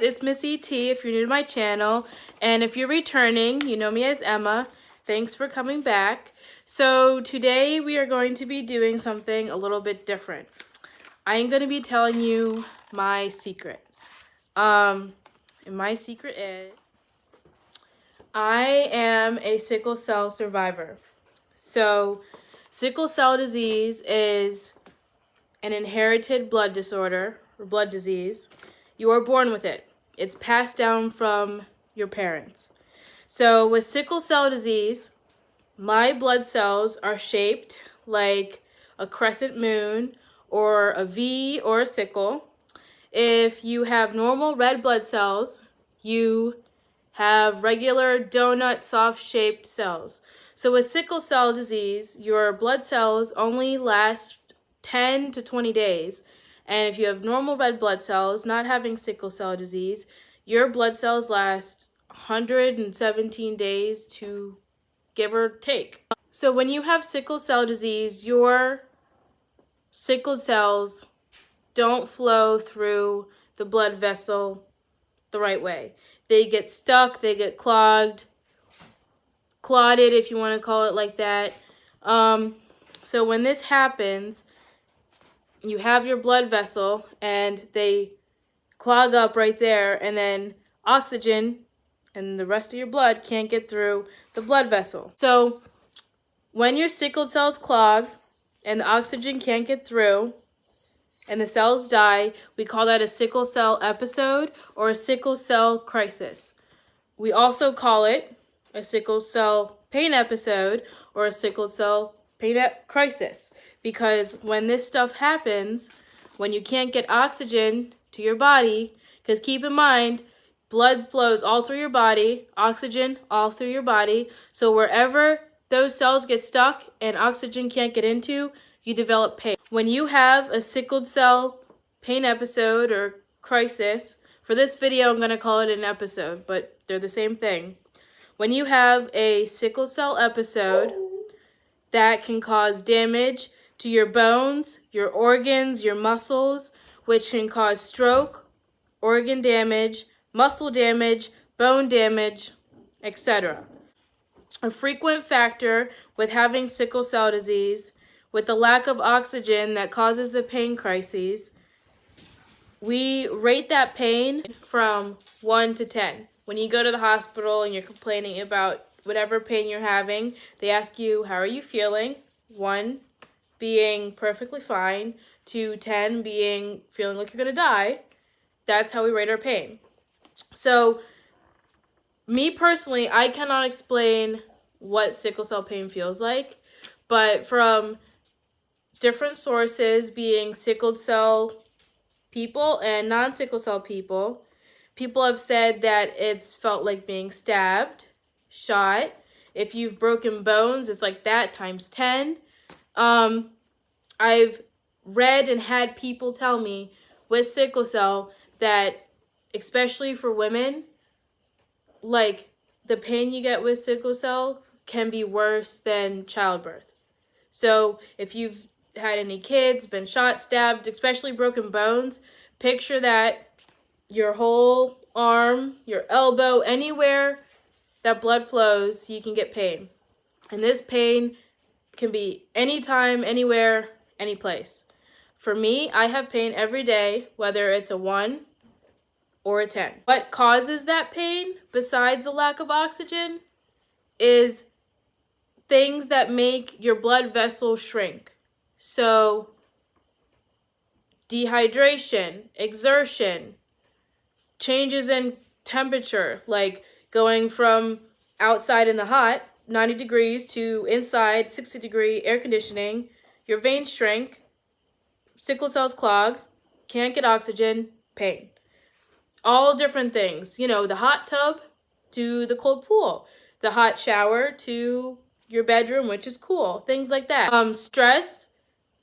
guys, it's Miss ET if you're new to my channel, and if you're returning, you know me as Emma. Thanks for coming back. So today we are going to be doing something a little bit different. I am going to be telling you my secret. And my secret is I am a sickle cell survivor. So sickle cell disease is an inherited blood disorder or blood disease. You are born with it. It's passed down from your parents. So with sickle cell disease, my blood cells are shaped like a crescent moon or a V or a sickle. If you have normal red blood cells, you have regular donut soft-shaped cells. So with sickle cell disease, your blood cells only last 10 to 20 days. And if you have normal red blood cells, not having sickle cell disease, your blood cells last 117 days to give or take. So when you have sickle cell disease, your sickle cells don't flow through the blood vessel the right way. They get stuck, they get clogged, clotted if you want to call it like that. So when this happens, you have your blood vessel and they clog up right there, and then oxygen and the rest of your blood can't get through the blood vessel. So when your sickle cells clog and the oxygen can't get through and the cells die, we call that a sickle cell episode or a sickle cell crisis. We also call it a sickle cell pain episode or a sickle cell pain crisis, because when this stuff happens, when you can't get oxygen to your body, because keep in mind, blood flows all through your body, oxygen all through your body, so wherever those cells get stuck and oxygen can't get into, you develop pain. When you have a sickle cell pain episode or crisis, for this video I'm going to call it an episode, but they're the same thing. When you have a sickle cell episode, that can cause damage to your bones, your organs, your muscles, which can cause stroke, organ damage, muscle damage, bone damage, etc. A frequent factor with having sickle cell disease, with the lack of oxygen that causes the pain crises, we rate that pain from 1 to 10. When you go to the hospital and you're complaining about whatever pain you're having, they ask you, how are you feeling? 1 being perfectly fine, to 10 being feeling like you're going to die. That's how we rate our pain. So, me personally, I cannot explain what sickle cell pain feels like, but from different sources, being sickle cell people and non-sickle cell people, people have said that it's felt like being stabbed, shot. If you've broken bones, it's like that times 10. I've read and had people tell me with sickle cell that, especially for women, like the pain you get with sickle cell can be worse than childbirth. So if you've had any kids, been shot, stabbed, especially broken bones, picture that your whole arm, your elbow, anywhere that blood flows, you can get pain. And this pain can be anytime, anywhere, any place. For me, I have pain every day, whether it's a 1 or a 10. What causes that pain, besides the lack of oxygen, is things that make your blood vessel shrink. So, dehydration, exertion, changes in temperature, like going from outside in the hot, 90 degrees, to inside, 60-degree air conditioning, your veins shrink, sickle cells clog, can't get oxygen, pain. All different things. You know, the hot tub to the cold pool, the hot shower to your bedroom, which is cool, things like that. Stress,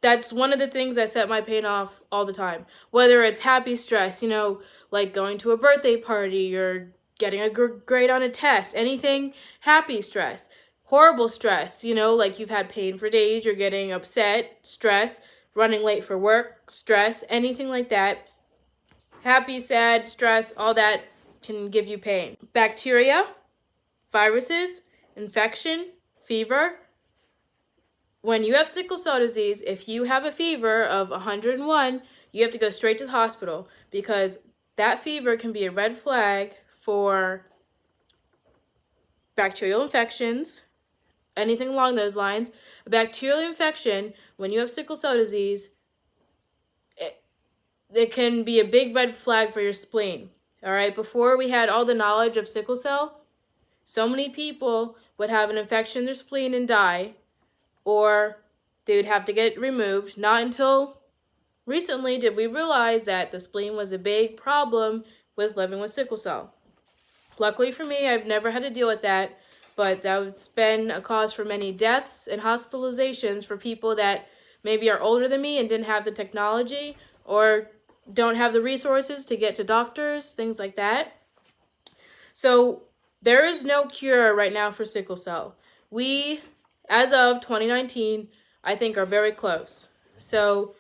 that's one of the things that set my pain off all the time. Whether it's happy stress, you know, like going to a birthday party or getting a grade on a test, anything happy stress. Horrible stress, you know, like you've had pain for days, you're getting upset, stress, running late for work, stress, anything like that. happy, sad, stress, all that can give you pain. Bacteria, viruses, infection, fever. When you have sickle cell disease, if you have a fever of 101, you have to go straight to the hospital, because that fever can be a red flag for bacterial infections, anything along those lines. A bacterial infection, when you have sickle cell disease, it can be a big red flag for your spleen. All right, before we had all the knowledge of sickle cell, so many people would have an infection in their spleen and die, or they would have to get it removed. Not until recently did we realize that the spleen was a big problem with living with sickle cell. Luckily for me, I've never had to deal with that, but that's been a cause for many deaths and hospitalizations for people that maybe are older than me and didn't have the technology, or don't have the resources to get to doctors, things like that. So there is no cure right now for sickle cell. We, as of 2019, I think are very close. So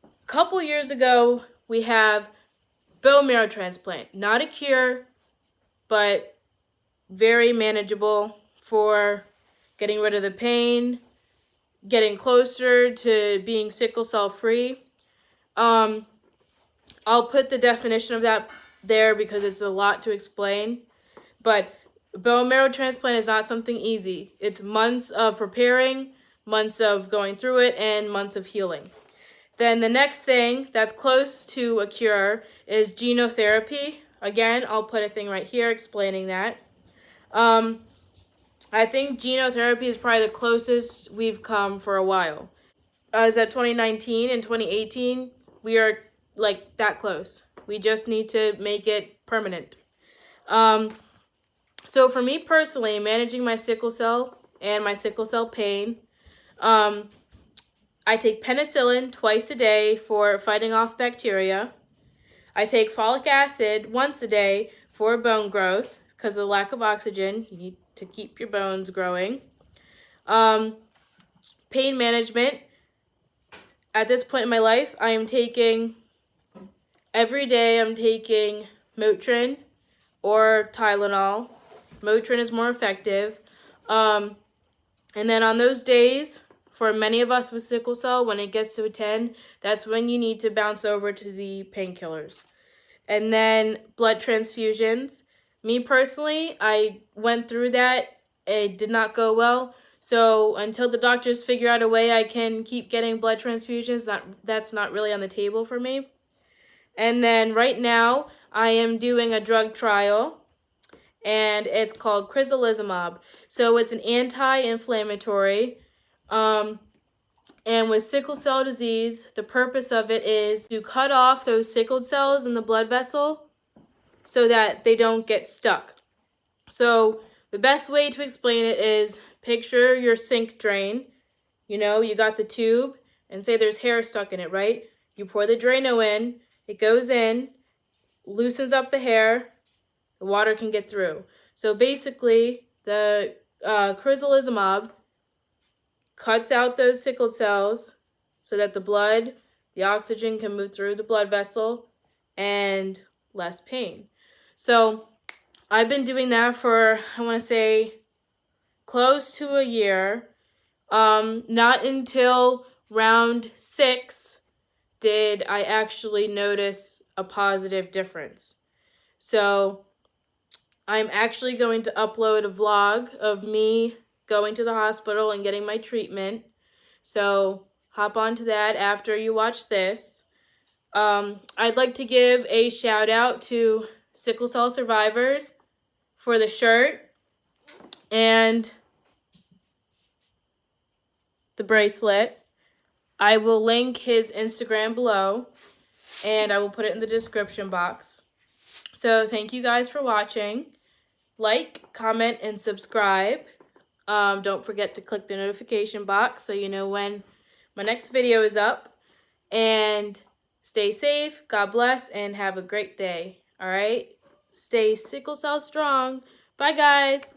a couple years ago, we have bone marrow transplant. Not a cure, but very manageable for getting rid of the pain, getting closer to being sickle cell free. I'll put the definition of that there because it's a lot to explain. But bone marrow transplant is not something easy. It's months of preparing, months of going through it, and months of healing. Then the next thing that's close to a cure is genotherapy. Again, I'll put a thing right here explaining that. I think genotherapy is probably the closest we've come for a while. As at 2019 and 2018, we are like that close. We just need to make it permanent. So for me personally, managing my sickle cell and my sickle cell pain, I take penicillin twice a day for fighting off bacteria. I take folic acid once a day for bone growth because of the lack of oxygen. You need to keep your bones growing. Pain management. At this point in my life, I am taking, every day I'm taking Motrin or Tylenol. Motrin is more effective. And then on those days, for many of us with sickle cell, when it gets to a 10, that's when you need to bounce over to the painkillers. And then blood transfusions. Me personally, I went through that. It did not go well. So until the doctors figure out a way I can keep getting blood transfusions, that's not really on the table for me. And then right now, I am doing a drug trial, and it's called crizolizumab. So it's an anti-inflammatory. And with sickle cell disease, the purpose of it is to cut off those sickled cells in the blood vessel so that they don't get stuck. So the best way to explain it is, picture your sink drain. You know, you got the tube, and say there's hair stuck in it, right? You pour the Drano in, it goes in, loosens up the hair, the water can get through. So basically, the crizolizumab cuts out those sickled cells so that the blood, the oxygen can move through the blood vessel, and less pain. So I've been doing that for, I want to say, close to a year. Not until round 6 did I actually notice a positive difference. So I'm actually going to upload a vlog of me going to the hospital and getting my treatment. So hop onto that after you watch this. I'd like to give a shout out to sickle cell survivors for the shirt and the bracelet. I will link his Instagram below, and I will put it in the description box. So thank you guys for watching. Like, comment, and subscribe. Don't forget to click the notification box so you know when my next video is up. And stay safe, God bless, and have a great day. All right? Stay sickle cell strong. Bye, guys.